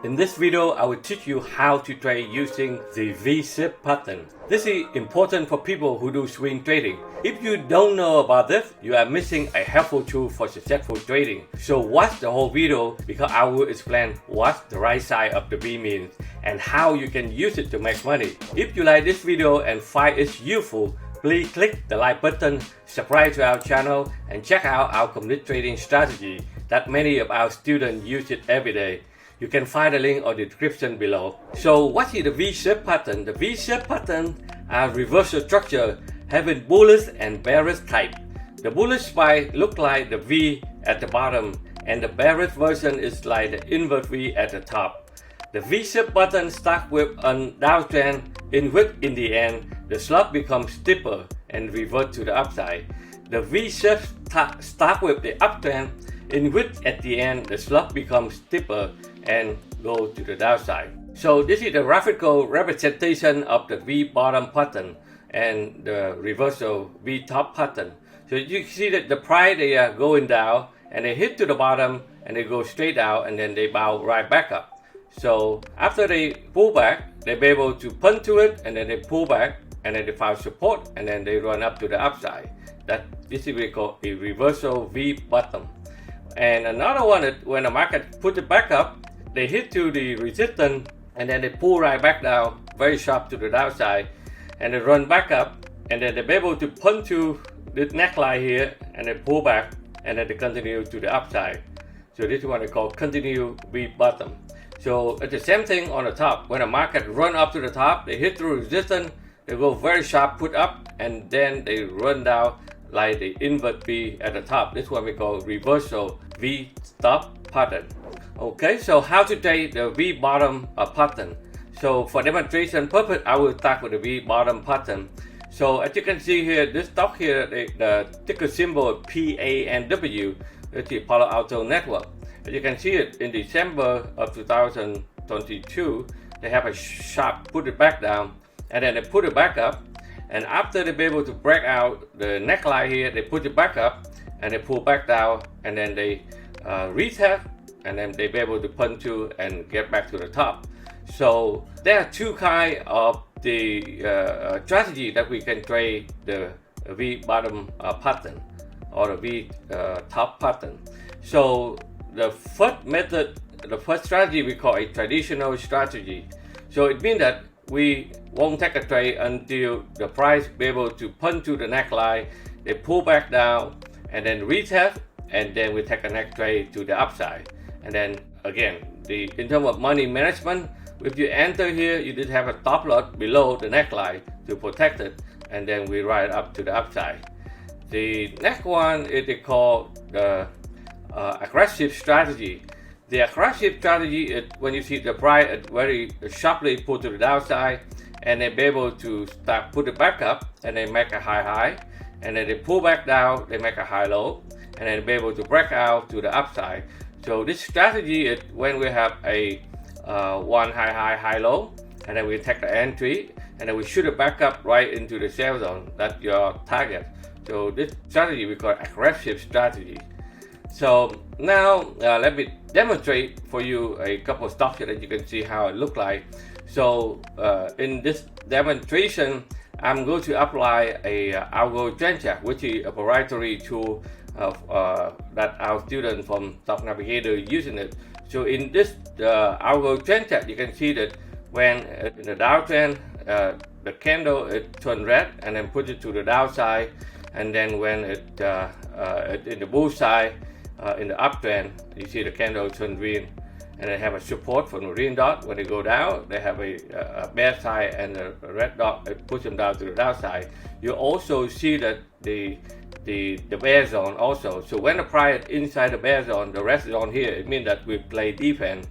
In this video, I will teach you how to trade using the V-ship pattern. This is important for people who do swing trading. If you don't know about this, you are missing a helpful tool for successful trading. So watch the whole video because I will explain what the right side of the V means and how you can use it to make money. If you like this video and find it useful, please click the like button, subscribe to our channel, and check out our complete trading strategy that many of our students use it every day. You can find the link on the description below. So what is the V-shape pattern? The V-shape pattern are reversal structure having bullish and bearish type. The bullish spike look like the V at the bottom and the bearish version is like the inverse V at the top. The V-shape pattern starts with a downtrend in which in the end the slope becomes steeper and revert to the upside. The V-shape starts with the uptrend in which at the end the slope becomes steeper and go to the downside. So this is the graphical representation of the V bottom pattern and the reversal V top pattern. So you see that the price they are going down and they hit to the bottom and they go straight down and then they bounce right back up. So after they pull back, they be able to punch to it and then they pull back and then they find support and then they run up to the upside. This is what we call a reversal V bottom. And another one is when the market put it back up, they hit to the resistance and then they pull right back down, very sharp to the downside, and they run back up and then they be able to punch to this neckline here and they pull back and then they continue to the upside. So this is what they call continue V bottom. So it's the same thing on the top. When the market run up to the top, they hit through resistance, they go very sharp, put up, and then they run down like the invert V at the top. This is what we call reversal V top pattern. Okay, so how to trade the V bottom pattern. So for demonstration purpose, I will start with the V bottom pattern. So as you can see here, this stock here, the ticker symbol PANW, it's the Palo Alto Network. As you can see it in December of 2022, they have a sharp put it back down and then they put it back up. And after they be able to break out the neckline here, they put it back up and they pull back down and then they retest and then they be able to punch to and get back to the top. So there are two kinds of the strategy that we can trade the V bottom pattern or the V top pattern. So the first method, the first strategy we call a traditional strategy. So it means that we won't take a trade until the price be able to punch to the neckline, they pull back down and then retest, and then we take a next trade to the upside. And then again, in terms of money management, if you enter here, you did have a stop loss below the neckline to protect it, and then we ride up to the upside. The next one is called the aggressive strategy. The aggressive strategy is when you see the price very sharply pull to the downside and they be able to start put it back up and they make a high and then they pull back down, they make a high low and then be able to break out to the upside. So this strategy is when we have a one high low and then we take the entry and then we shoot it back up right into the sell zone. That's your target. So this strategy we call aggressive strategy. So now let me demonstrate for you a couple of stocks that you can see how it look like. So in this demonstration, I'm going to apply a algo trend check, which is a proprietary tool of that our students from Stock Navigators using it. So in this algo trend check, you can see that when in the downtrend, the candle it turn red and then put it to the downside, and then when it in the bull side. In the uptrend, you see the candle turn green and they have a support from the green dot. When they go down, they have a bear side and the red dot, it puts them down to the downside. You also see that the bear zone also. So when the price is inside the bear zone, the rest is on here, it means that we play defense.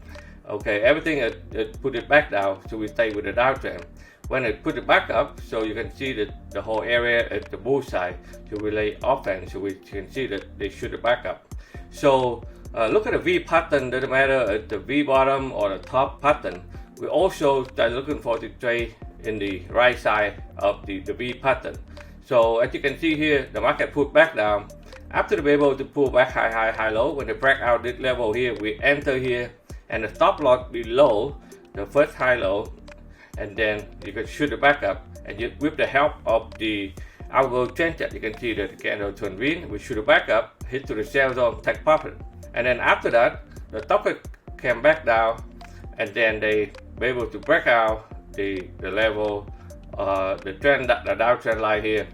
Okay, everything it put it back down, so we stay with the downtrend. When it put it back up, so you can see that the whole area is the bull side, so we lay offense, so we can see that they shoot it back up. So look at the V pattern, doesn't matter if the V bottom or the top pattern. We also start looking for the trade in the right side of the V pattern. So as you can see here, the market put back down. After they be able to pull back high low, when they break out this level here, we enter here and the stop loss below the first high low, and then you can shoot it back up, and with the help of the algo trend chart, you can see that the candle turn green, we shoot it back up, hit to the sell zone, take profit. And then after that, the topic came back down, and then they were able to break out the level, the trend, the downtrend line here,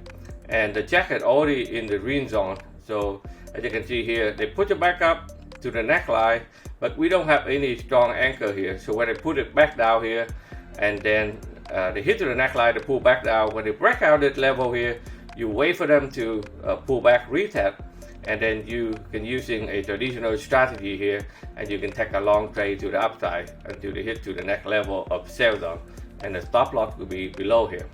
and the jacket already in the green zone. So as you can see here, they put it back up to the neckline, but we don't have any strong anchor here. So when they put it back down here, and then they hit to the neckline, they pull back down. When they break out that level here, you wait for them to pull back, retest, and then you can using a traditional strategy here, and you can take a long trade to the upside until they hit to the next level of sell zone, and the stop loss will be below here.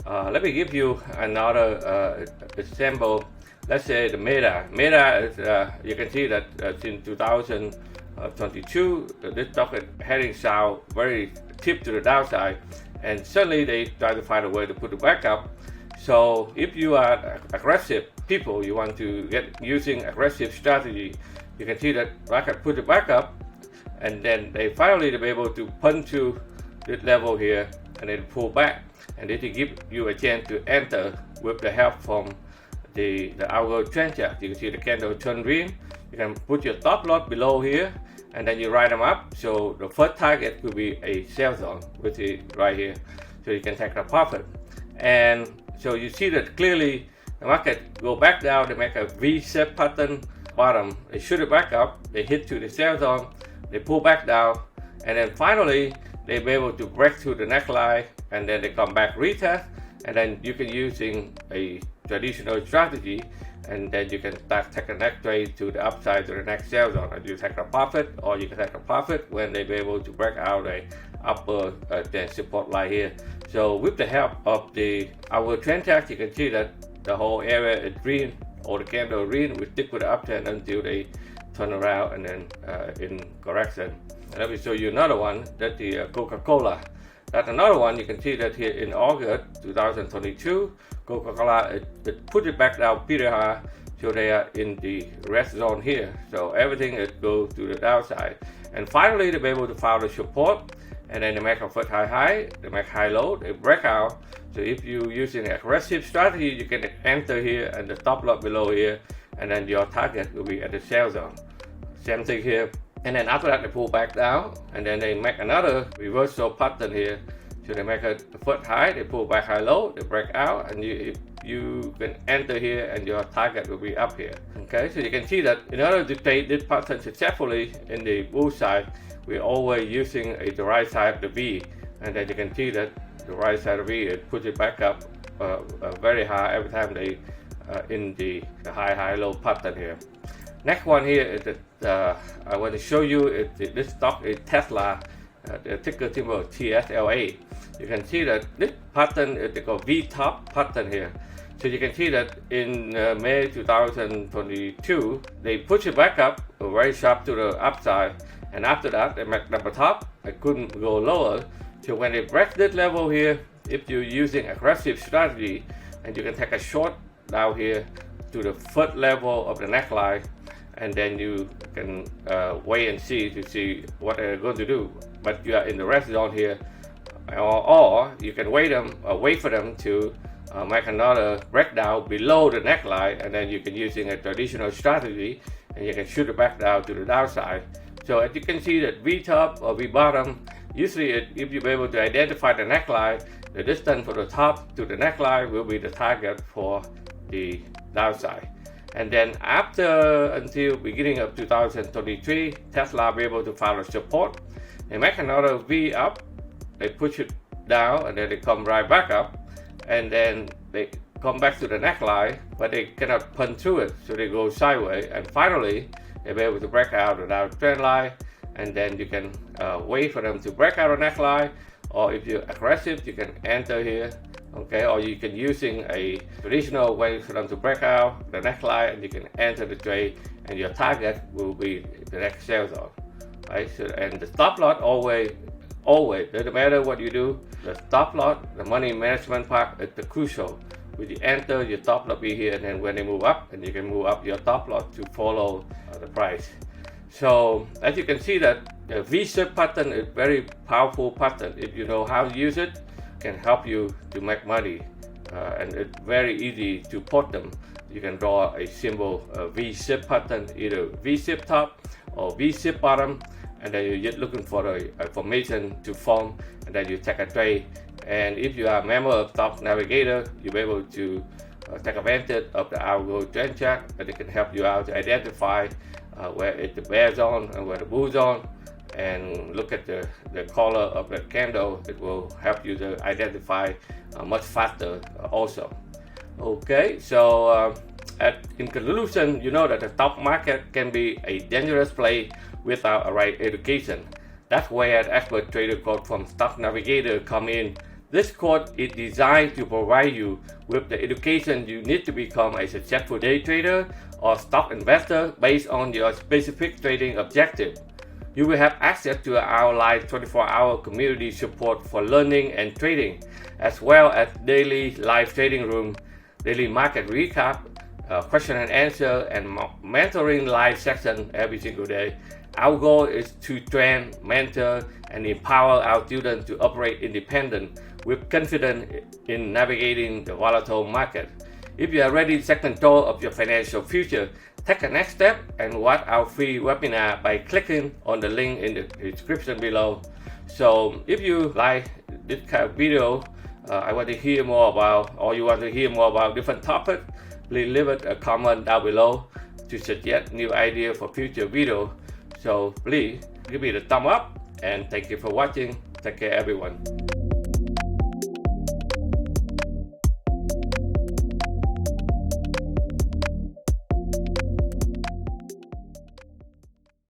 Let me give you another example. Let's say the Meta. Meta is, you can see that since 2022, this stock is heading south, very tip to the downside, and suddenly they try to find a way to put it back up. So if you are aggressive people, you want to get using aggressive strategy, you can see that market put it back up, and then they finally be able to punch to this level here, and then pull back, and this will give you a chance to enter with the help from the algo trend chart. You can see the candle turn green. You can put your stop loss below here, and then you write them up. So the first target will be a sell zone, which is right here. So you can take the profit. And so you see that clearly the market go back down, they make a V-shaped pattern bottom, they shoot it back up, they hit to the sell zone, they pull back down, and then finally they be able to break through the neckline, and then they come back retest, and then you can using a traditional strategy, and then you can start take the next trade to the upside to the next sell zone, and you take a profit, or you can take a profit when they be able to break out a upper support line here. So with the help of our trend chart, you can see that the whole area is green, or the candle green. We stick with the uptrend until they turn around and then in correction. And let me show you another one, that's the Coca-Cola. That's another one. You can see that here in August 2022, Coca-Cola it put it back down pretty high, so they are in the red zone here. So everything is go to the downside, and finally they be able to find the support, and then they make a first high, they make high low, they break out. So if you using aggressive strategy, you can enter here and the stop loss below here, and then your target will be at the sell zone. Same thing here. And then after that they pull back down, and then they make another reversal pattern here. So they make a first high, they pull back high low, they break out, and you can enter here and your target will be up here. Okay, so you can see that in order to take this pattern successfully in the bull side, we're always using the right side of the V, and then you can see that the right side of V, it puts it back up very high every time they in the high low pattern here. Next one here is that I want to show you is this stock is Tesla, the ticker symbol TSLA. You can see that this pattern is called V-top pattern here. So you can see that in May 2022, they push it back up very sharp to the upside, and after that they make number top. They couldn't go lower. So when they break this level here, if you're using aggressive strategy, and you can take a short down here to the first level of the neckline, and then you can wait and see to see what they're going to do. But you are in the red zone here, or you can wait for them to make another breakdown below the neckline, and then you can using a traditional strategy, and you can shoot it back down to the downside. So as you can see that V-top or V-bottom, usually if you're able to identify the neckline, the distance from the top to the neckline will be the target for the downside. And then after until beginning of 2023, Tesla be able to find a support. They make another V up, they push it down, and then they come right back up, and then they come back to the neckline, but they cannot punch through it, so they go sideways, and finally they'll be able to break out the downtrend line, and then you can wait for them to break out the neckline, or if you're aggressive, you can enter here. Okay, or you can using a traditional way for them to break out the neckline, and you can enter the trade, and your target will be the next sell zone. Right? So, and the stop loss always, doesn't matter what you do, the stop loss, the money management part is the crucial. When you enter, your stop loss be here, and then when they move up, and you can move up your stop loss to follow the price. So as you can see that the V-shape pattern is very powerful pattern. If you know how to use it, can help you to make money, and it's very easy to plot them. You can draw a simple V-shape pattern, either V-shape top or V-shape bottom, and then you're just looking for a formation to form, and then you take a trade. And if you are a member of Stock Navigator, you'll be able to take advantage of the algo trend chart, and it can help you out to identify where it's the bear zone and where the bull zone, and look at the color of the candle. It will help you to identify much faster also. Okay, so in conclusion, you know that the stock market can be a dangerous place without a right education. That's where the expert trader code from Stock Navigator come in. This code is designed to provide you with the education you need to become a successful day trader or stock investor based on your specific trading objective. You will have access to our live 24-hour community support for learning and trading, as well as daily live trading room, daily market recap, question and answer, and mentoring live session every single day. Our goal is to train, mentor, and empower our students to operate independent with confidence in navigating the volatile market. If you are ready to take control of your financial future, take a next step and watch our free webinar by clicking on the link in the description below. So if you like this kind of video, I want to hear more about, or you want to hear more about different topics, please leave it a comment down below to suggest new ideas for future videos. So please give me the thumb up, and thank you for watching. Take care everyone.